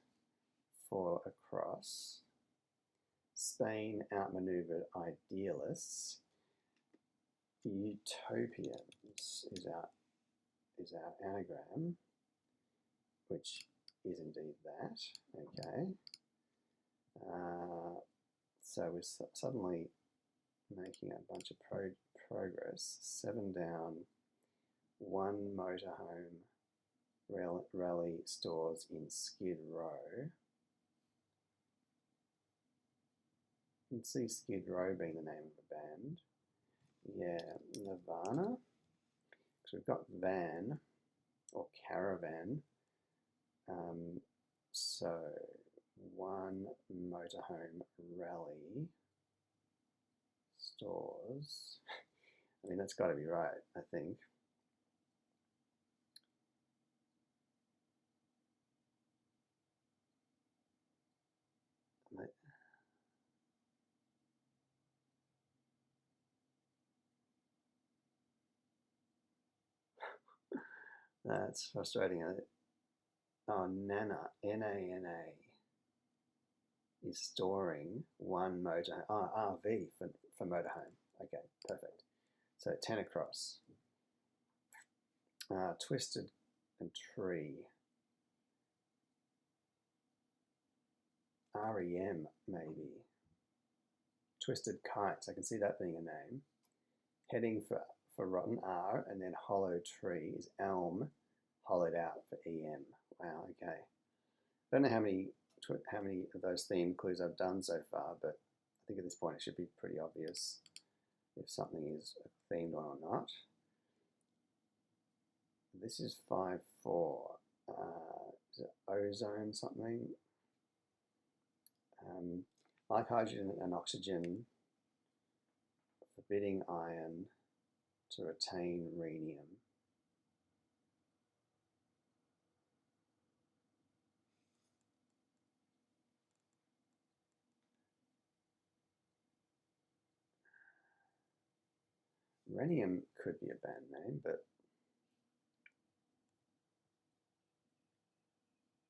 A: For across. Spain outmaneuvered idealists. Utopians is our anagram, which is indeed that. Okay. So we're suddenly making a bunch of progress. 7 down, 1 motorhome rally stores in Skid Row. You can see Skid Row being the name of a band. Yeah, Nirvana. So we've got van or caravan. So 1 motorhome rally stores. I mean, that's got to be right, I think. That's frustrating. Oh, Nana, N-A-N-A, is storing 1 motor, RV for motorhome. Okay, perfect. So 10 across. Twisted and Tree. REM, maybe. Twisted Kites, I can see that being a name. Heading for Rotten, R, and then Hollow Tree is Elm, hollowed out for EM. Wow, okay. I don't know how many of those theme clues I've done so far, but I think at this point it should be pretty obvious if something is a themed one or not. This is 5-4. Is it ozone something? Like hydrogen and oxygen, forbidding iron to retain rhenium. Rhenium could be a band name, but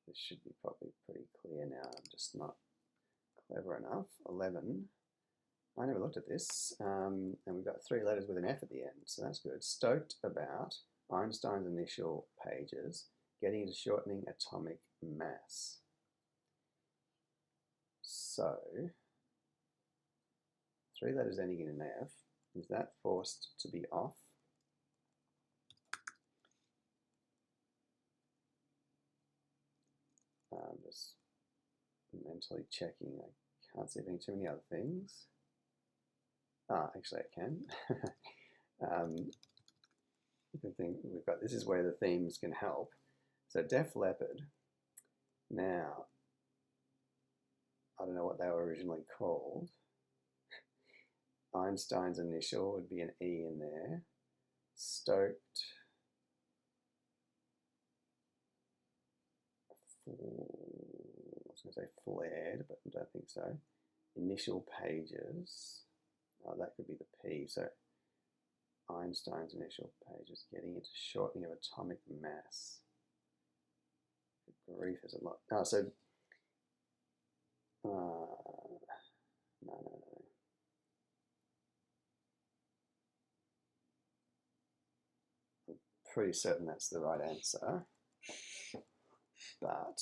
A: this should be probably pretty clear now. I'm just not clever enough. 11. I never looked at this. And we've got 3 letters with an F at the end, so that's good. Stoked about Einstein's initial pages, getting into shortening atomic mass. So, 3 letters ending in an F. Is that forced to be off? I'm just mentally checking. I can't see too many other things. Actually I can. Good thing we've got, this is where the themes can help. So Def Leppard. Now, I don't know what they were originally called. Einstein's initial would be an E in there. Stoked. I was going to say flared, but I don't think so. Initial pages. Oh, that could be the P. So Einstein's initial pages, getting into shortening of atomic mass. Good grief, there's a lot. Oh, so no. I'm pretty certain that's the right answer, but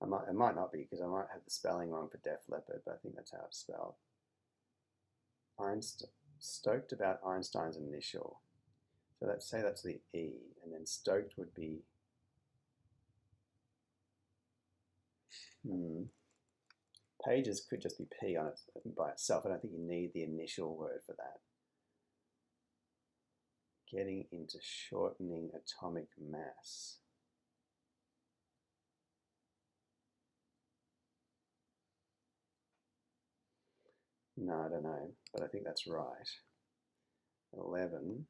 A: it might not be, because I might have the spelling wrong for Def Leppard, but I think that's how it's spelled. Stoked about Einstein's initial. So let's say that's the E, and then stoked would be pages could just be P on it by itself. I don't think you need the initial word for that. Getting into shortening atomic mass. No, I don't know, but I think that's right. 11,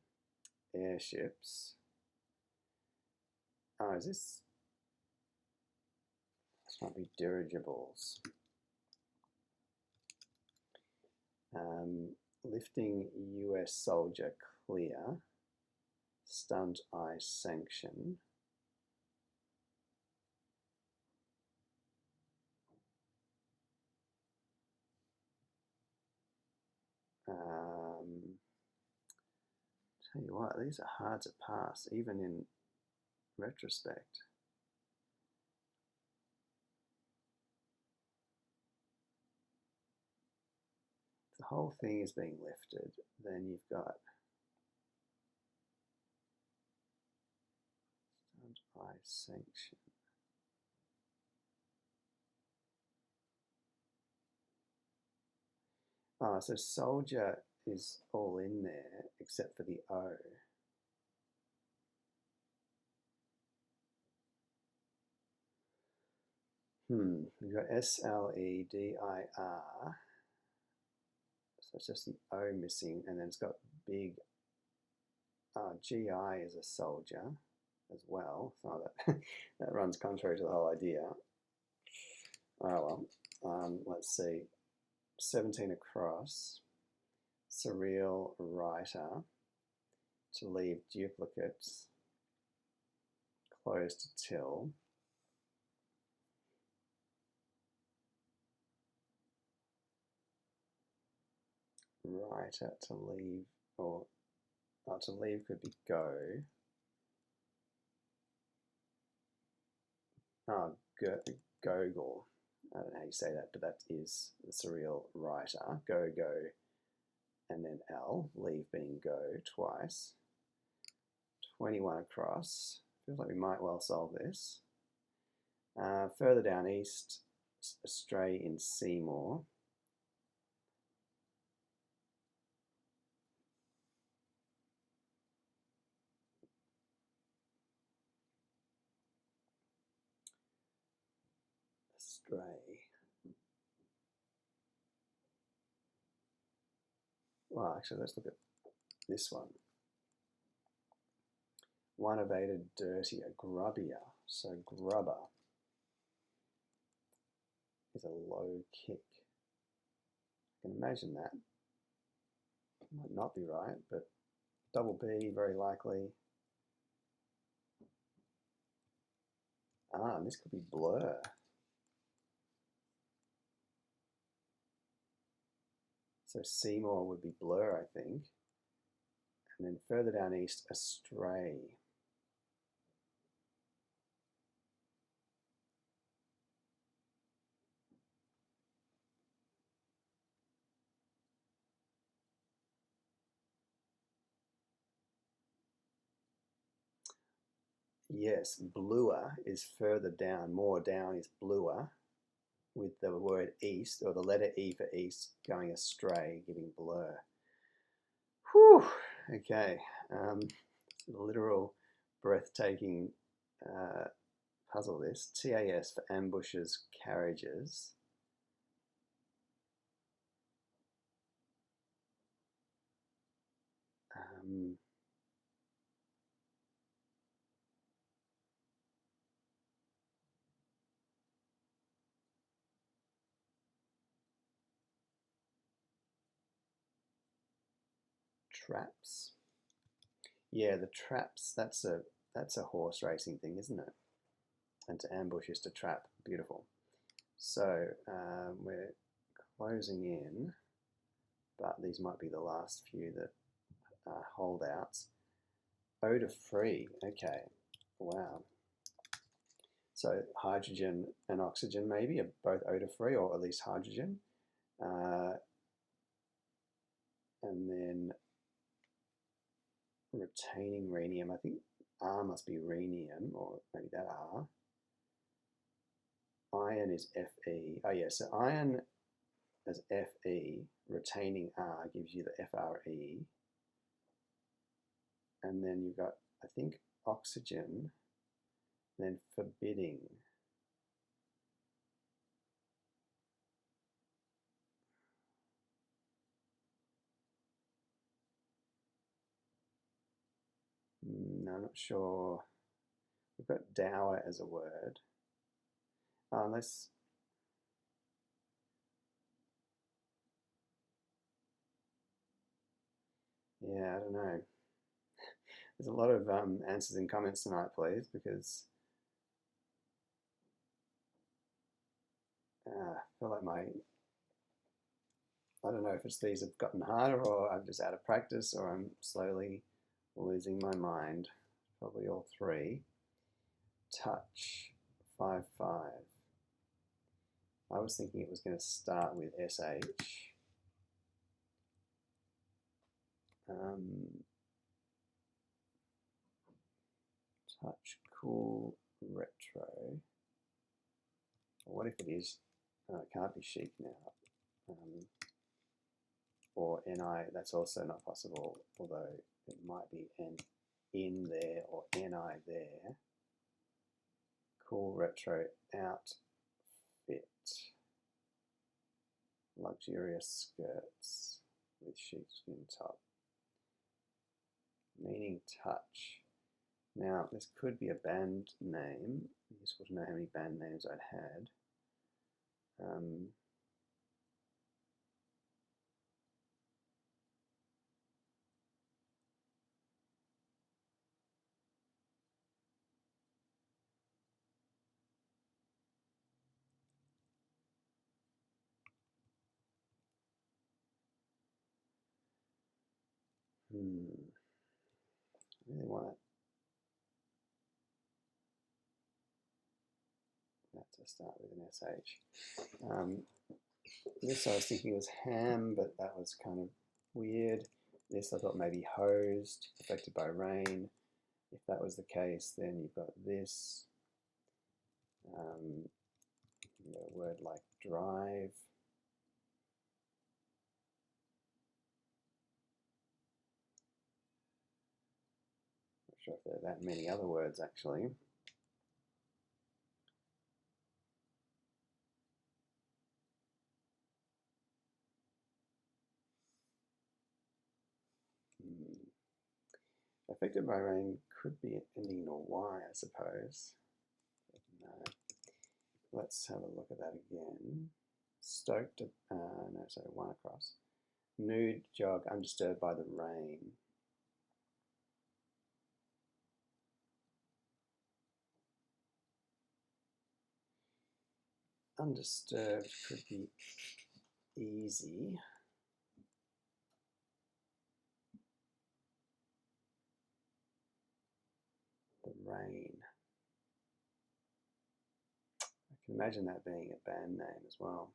A: airships. Oh, is this? This might be dirigibles. Lifting US soldier clear. Stunt eye sanction. Tell you what, these are hard to pass, even in retrospect. If the whole thing is being lifted, then you've got by sanction. Oh, so soldier is all in there except for the O. We've got SLEDIR. So it's just the O missing, and then it's got big GI is a soldier as well. So that, that runs contrary to the whole idea. Oh well, let's see. 17 across, surreal writer to leave duplicates, close to till. Writer to leave, or to leave could be go. Gogol. I don't know how you say that, but that is the surreal writer. Go, and then L, leave being go twice. 21 across. Feels like we might well solve this. Further down east, astray in Seymour. Astray. Well, actually, let's look at this one. One evaded dirtier, grubbier. So grubber is a low kick. I can imagine that. Might not be right, but double B, very likely. And this could be blur. So Seymour would be blur, I think. And then further down east, astray. Yes, bluer is further down. More down is bluer, with the word east, or the letter E for east, going astray, giving blur. Whew, okay. Literal, breathtaking puzzle this. TAS for ambushes, carriages. Traps. Yeah, the traps. That's a horse racing thing, isn't it? And to ambush is to trap. Beautiful. So we're closing in, but these might be the last few that are holdouts. O to free. Okay. Wow. So hydrogen and oxygen maybe are both O to free, or at least hydrogen. And then retaining rhenium. I think R must be rhenium, or maybe that R. Iron is Fe. Oh yeah, so iron as Fe, retaining R gives you the Fre. And then you've got, I think, oxygen, then forbidding. No, I'm not sure. We've got dower as a word. Unless, yeah, I don't know. There's a lot of answers and comments tonight, please, because I feel like I don't know if it's these have gotten harder or I'm just out of practice or I'm slowly losing my mind. Probably all three. Touch, 5-5. I was thinking it was going to start with SH. Touch, cool, retro. What if it is? It can't be chic now. Or NI, that's also not possible, although it might be N in there or NI there. Cool retro outfit. Luxurious skirts with sheepskin top. Meaning touch. Now, this could be a band name. Useful to know how many band names I'd had. I really want that to start with an SH. This I was thinking was ham, but that was kind of weird. This I thought maybe hosed, affected by rain. If that was the case, then you've got this. A word like drive. Not sure if there are that many other words actually. Affected by rain could be ending in a Y, I suppose. But no. Let's have a look at that again. Stoked, no, sorry, one across. Nude jog, undisturbed by the rain. Undisturbed could be easy. The rain. I can imagine that being a band name as well.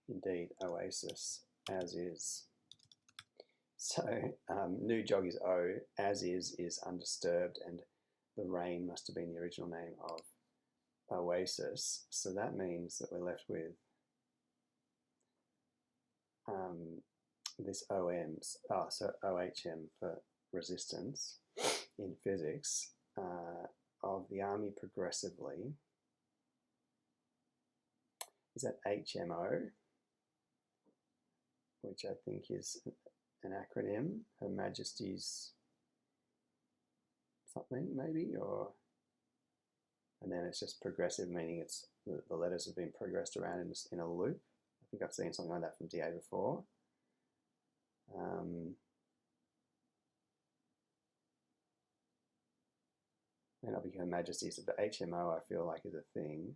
A: Indeed, Oasis, as is. So, New Jog is O, as is undisturbed, and the rain must have been the original name of Oasis. So that means that we're left with this OMs, so OHM for resistance in physics of the army progressively. Is that HMO, which I think is an acronym, Her Majesty's something maybe, or and then it's just progressive, meaning it's the letters have been progressed around in a loop. I think I've seen something like that from DA before. May not be Her Majesty's, but HMO I feel like is a thing.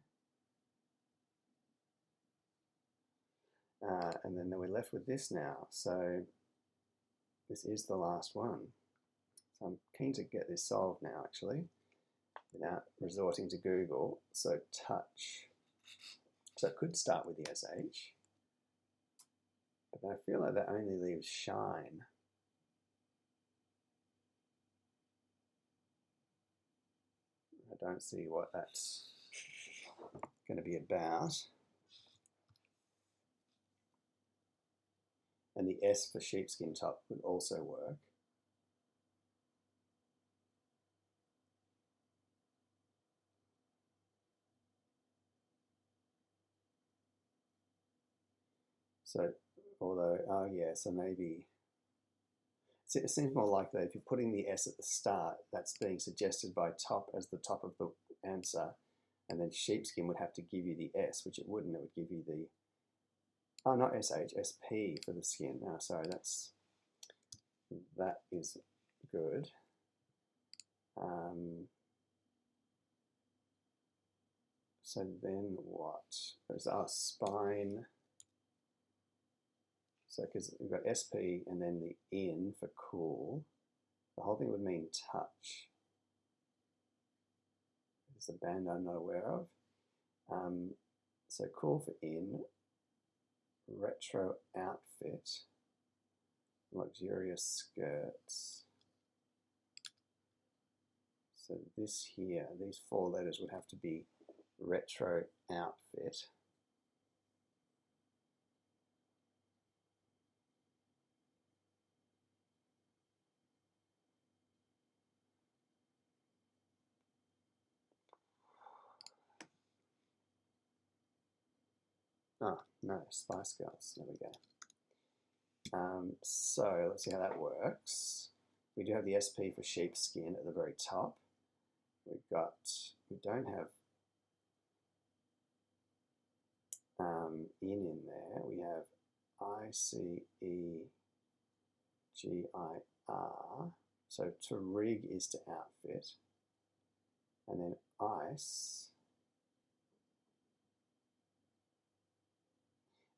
A: And then we're left with this now. So this is the last one. So I'm keen to get this solved now, actually, without resorting to Google. So touch. So it could start with the SH, but I feel like that only leaves shine. I don't see what that's going to be about. And the S for sheepskin top would also work. So, although, oh yeah, so maybe, it seems more like that if you're putting the S at the start, that's being suggested by top as the top of the answer, and then sheepskin would have to give you the S, which it wouldn't, it would give you the, oh, not SH, SP for the skin. No, sorry, that is good. So then what? There's our spine. So because we've got SP and then the N for cool, the whole thing would mean touch. It's a band I'm not aware of. So cool for N, retro outfit, luxurious skirts. So this here, these 4 letters would have to be retro outfit. Oh, no, Spice Girls. There we go. So let's see how that works. We do have the SP for sheepskin at the very top. We don't have in there. We have ICEGIR. So to rig is to outfit. And then ice.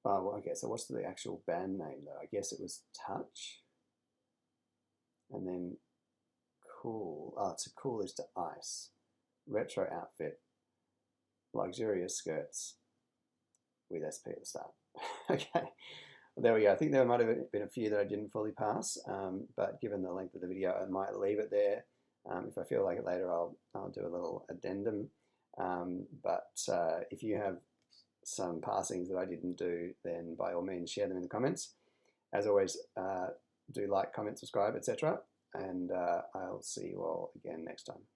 A: Oh, well, okay, so what's the actual band name though? I guess it was Touch. And then cool. Oh, to cool is to ice. Retro outfit. Luxurious skirts with SP at the start. Okay, well, there we go. I think there might have been a few that I didn't fully pass, but given the length of the video, I might leave it there. If I feel like it later, I'll do a little addendum. If you have some passings that I didn't do, then by all means share them in the comments. As always, do like, comment, subscribe, etc. And I'll see you all again next time.